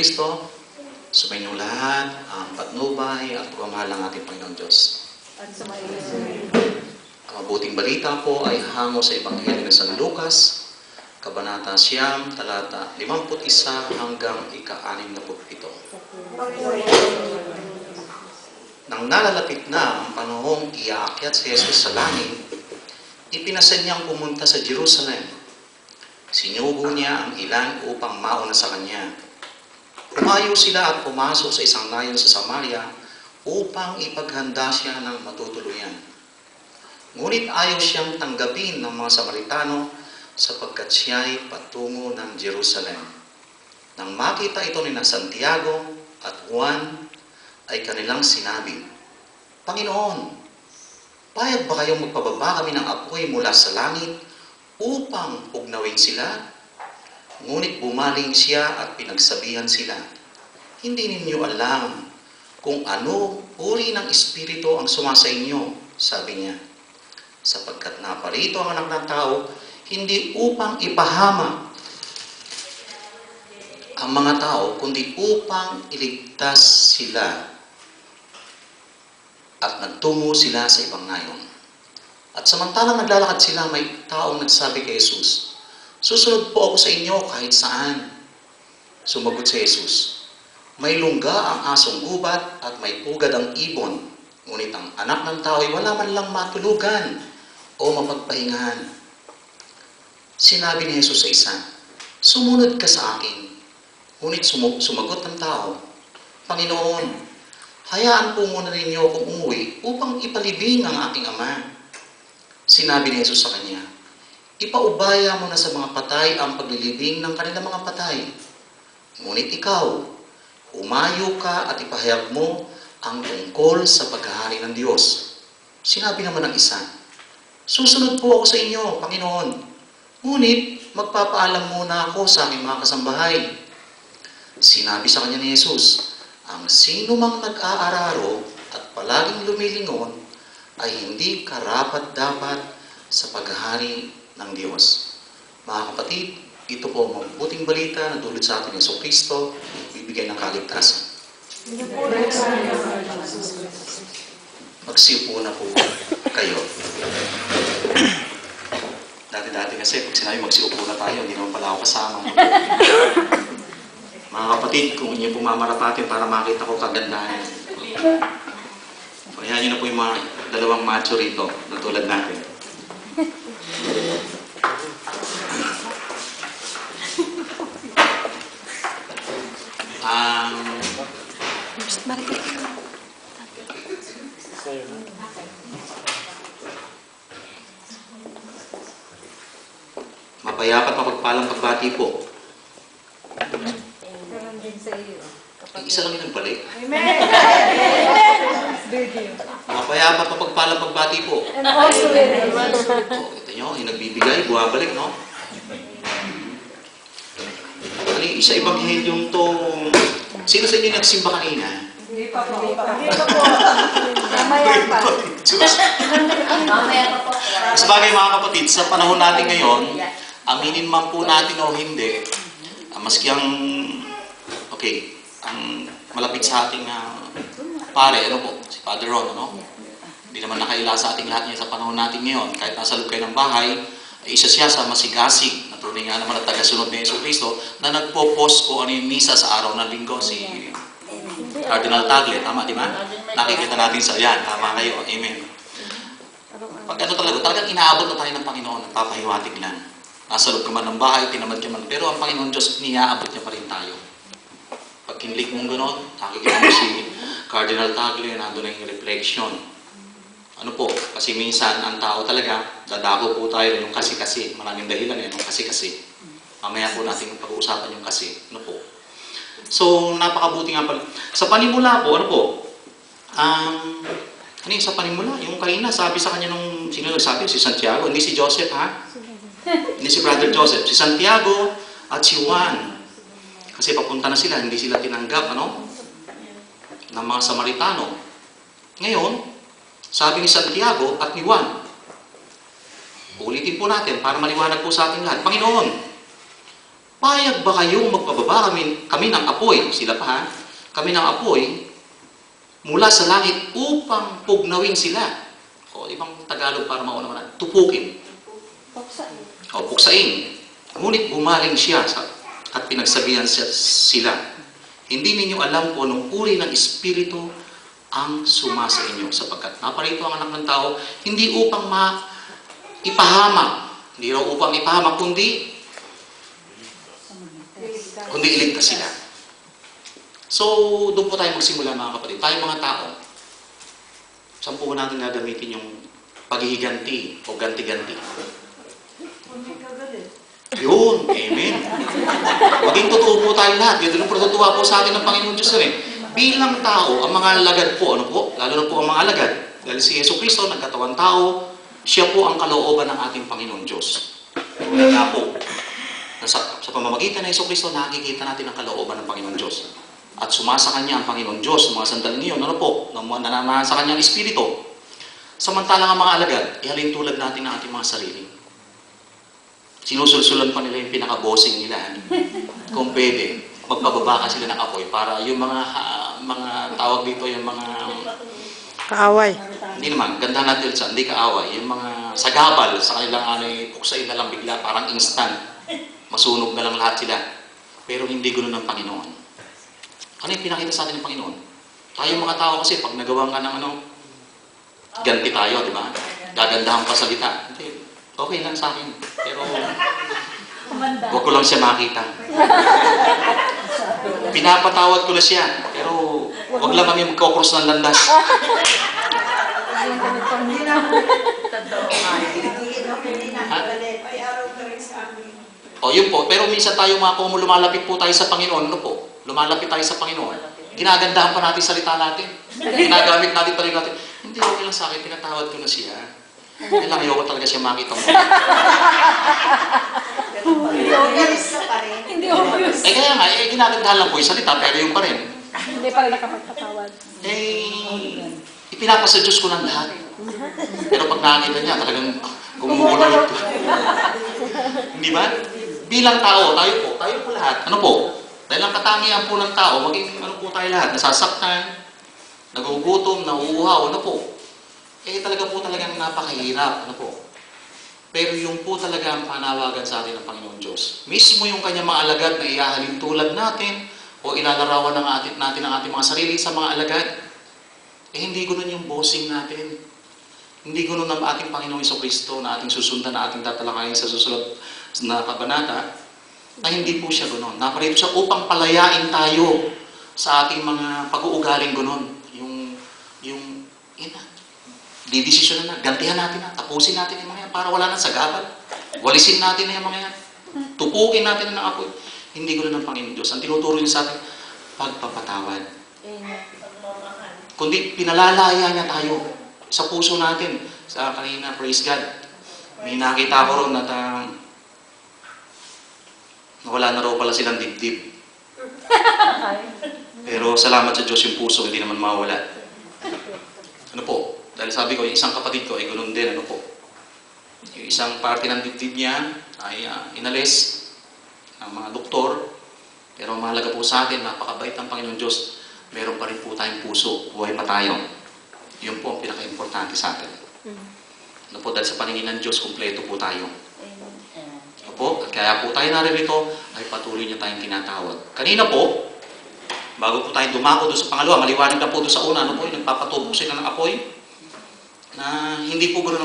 Kristo, sumainyo lahat ang patnubay at pagmamahal ng ating Panginoon Diyos. At sa mga Ang mabuting balita po ay hango sa Ebanghelyo ng San Lucas, Kabanata 9, talata 51 hanggang ika-67. Nang nalalapit na ang panahong iaakyat si Jesus sa langit, ipinasa niyang pumunta sa Jerusalem. Sinugo niya ang ilan upang mauna sa kanya. Pumayo sila at pumasok sa isang nayon sa Samaria upang ipaghanda siya ng matutuluyan. Ngunit ayaw siyang tanggapin ng mga Samaritano sapagkat siya'y patungo ng Jerusalem. Nang makita ito ni Santiago at Juan, ay kanilang sinabi, Panginoon, payag ba kayong magpababa kami ng apoy mula sa langit upang ugnawin sila? Ngunit bumaling siya at pinagsabihan sila, Hindi ninyo alam kung ano uri ng espiritu ang sumasa inyo, sabi niya. Sapagkat naparito ang anak ng tao, hindi upang ipahamak ang mga tao, kundi upang iligtas sila. At nagtungo sila sa ibang nayon. At samantalang naglalakad sila, may taong nagsabi kay Jesus, Susunod po ako sa inyo kahit saan. Sumagot si Jesus, May lungga ang asong gubat at may pugad ang ibon, ngunit ang anak ng tao ay wala man lang matulugan o mapagpahingahan. Sinabi ni Jesus sa isa, Sumunod ka sa akin. Ngunit sumagot ng tao, Panginoon, hayaan po muna ninyo akong umuwi upang ipalibing ang aking ama. Sinabi ni Jesus sa kanya, Ipaubaya mo na sa mga patay ang paglilibing ng kanilang mga patay. Ngunit ikaw, umayo ka at ipahayag mo ang tungkol sa paghahari ng Diyos. Sinabi naman ng isa, Susunod po ako sa inyo, Panginoon. Ngunit magpapaalam muna ako sa aking mga kasambahay. Sinabi sa kanya ni Jesus, Ang sino mang nag-aararo at palaging lumilingon ay hindi karapat-dapat sa paghahari ng Diyos. Mga kapatid, ito po ang mabuting balita na dulot sa atin ni Kristo, bibigay ng kaligtasan. Magsiupo na po kayo. Dati-dati kasi pag sinabi magsiupo na tayo, hindi naman pala ako kasama. Mga kapatid, kung inyo pumamarapatin para makita ko kagandahan. Payahan nyo na po yung mga dalawang macho rito na tulad natin. Mapayapat mapagpalang pagbati po. Isa lang yung nagbalik. Mapayapat mapagpalang pagbati po. Ito nyo, yung nagbibigay, buwabalik, no? Ano yung isa Ebanghelyong to? Sino sa inyo nagsimba kanina? Hindi pa po. Mamaya pa. Sabagay mga kapatid, sa panahon natin ngayon, aminin man po natin o hindi, maski ang, ang malapit sa ating pare, si Father Ron, hindi naman nakaila sa ating lahat niya sa panahon natin ngayon. Kahit nasa loob kayo ng bahay, isa siya sa masigasig, na tunay nga naman at tagasunod ni Jesucristo, na nagpo-post ko ano yung misa sa araw ng linggo, si Cardinal Tagle, tama, di ba? Nakikita natin sa yan, tama kayo, amen. Pag talagang inaabot na tayo ng Panginoon, nagpapahiwatig lang. Nasa loob ka man ng bahay, tinamad ka man, pero ang Panginoon Diyos, niyaabot niya pa rin tayo. Pag kinlik mong gano'n, nakikita mo si Cardinal Tagle, nandun na yung reflection. Ano po, kasi minsan ang tao talaga, dadako po tayo yung kasi-kasi. Maraming dahilan yung kasi-kasi. Mamaya po natin pag-uusapan yung kasi. Ano po? So, napakabuti nga pala. Sa panimula po, ano po? Ano yung sa panimula? Yung kanina, sabi sa kanya nung, sino nagsabi? Si Santiago, hindi si Joseph, ha? Hindi si Brother Joseph. Si Santiago at si Juan. Kasi papunta na sila, hindi sila tinanggap, ng mga Samaritano. Ngayon, sabi ni Santiago at ni Juan, ulitin po natin para maliwanag po sa ating lahat. Panginoon, payag ba kayong magpababa kami ng apoy, sila pa ha, kami ng apoy, mula sa langit upang pugnawin sila. O, ibang Tagalog para mauna naman, tupukin. O, puksain. Ngunit bumaling siya at pinagsabihan sila, hindi ninyo alam kung anong uri ng espiritu ang sumasa inyo, sapagkat naparito ang anak ng tao, hindi upang ipahamak, hindi raw upang ipahamak, kundi iligtas sila. So, doon po tayo magsimula mga kapatid. Tayo mga tao, saan po natin gagamitin yung paghihiganti o ganti-ganti? Yun, amen. Maging totoo po tayo lahat. Ganun po natutuwa po sa atin ng Panginoon Diyos rin. Bilang tao, ang mga alagad po, ano po? Lalo na po ang mga alagad. Dahil si Yesu Cristo, nagkatawang tao, siya po ang kalooban ng ating Panginoon Diyos. Tulad nga po, sa pamamagitan ng Yesu Cristo, nakikita natin ang kalooban ng Panginoon Diyos. At sumasa Kanya ang Panginoon Diyos, mga sandali niyon, ano po, nananahan sa Kanyang Espiritu. Samantalang ang mga alagad, ihalin tulad natin ng ating mga sarili. Sinusulsulan pa nila yung pinaka-bossing nila. Kung pwede, magpababa ka sila ng apoy para yung mga tawag dito, yung mga Kaaway. hindi naman, ganda natin sa hindi kaaway, yung mga sagabal sa kanilang puksain na lang bigla, parang instant. Masunog na lang lahat sila. Pero hindi ganoon ng Panginoon. Ano yung pinakita sa atin ng Panginoon? Tayo mga tao kasi, pag nagawa ka ng ganti tayo, di ba? Gagandahan pa salita. Hindi, okay lang sa akin. Pero, huwag ko lang siya makita. Pinapatawad ko na siya. Pero, huwag lang kami magkakross ng landas. O yun po, pero minsan tayo mga kung lumalapit po tayo sa Panginoon, ano po? Lumalapit tayo sa Panginoon. Ginagandahan pa natin salita natin. Ginagamit natin pa rin natin. Hindi, okay lang sa akin, pinatawad ko na siya. Hindi lang, ayoko talaga siya makita mo. Hindi obvious. Kaya nga, ginagandahan lang po yung salita, pero yung pa rin. Hindi pa rin nakapagpatawad. Ipinapasa Diyos ko ng lahat. Pero pag nakakita niya, talagang gumugulo ito. Hindi ba? Bilang tao, tayo po lahat. Ano po? Dahil ang katangian po ng tao, maging ano po tayo lahat, nasasaktan, nagugutom, nauuhaw, ano po? Talaga po talagang napakahirap, ano po? Pero yung po talaga ang panawagan sa atin ng Panginoon Diyos. Mismo yung kanyang mga alagad na ihahalin tulad natin, o ilalarawan natin ang ating mga sarili sa mga alagad, hindi ganoon yung bossing natin. Hindi ganoon ang ating Panginoong Jesucristo na ating susundan, na ating tatalakayin sa susunod na kabanata, na hindi po siya ganoon. Naparito siya upang palayain tayo sa ating mga pag-uugaling ganoon. Didesisyon na, gantihan natin na, tapusin natin yung mga yan para wala nang sagabal. Walisin natin na yung mga yan. Tupukin natin ng apoy. Hindi ganoon ang Panginoon Diyos. Ang tinuturo niya sa atin, pagpapatawad. Kundi pinalalaya niya tayo sa puso natin. Sa kanina, praise God. May nakita ko ron at wala na raw pala silang dibdib. Pero salamat sa Diyos yung puso, hindi naman mawala. Ano po? Dahil sabi ko, yung isang kapatid ko ay ganoon din, ano po? Yung isang parte ng dibdib niya ay inalis ng mga doktor. Pero ang mahalaga po sa atin, napakabait ng Panginoon Diyos. Meron pa rin po tayong puso, buhay pa tayo. Yun po ang pinaka-importante sa atin. Ano po, dahil sa paningin ng Diyos, kumpleto po tayo. Ano po, at kaya po tayo naririto, ay patuloy niya tayong tinatawag. Kanina po, bago po tayo dumako doon sa pangalawa, maliwanag na po doon sa una, ano po, nagpapatubok sila ng apoy, na hindi po ganoon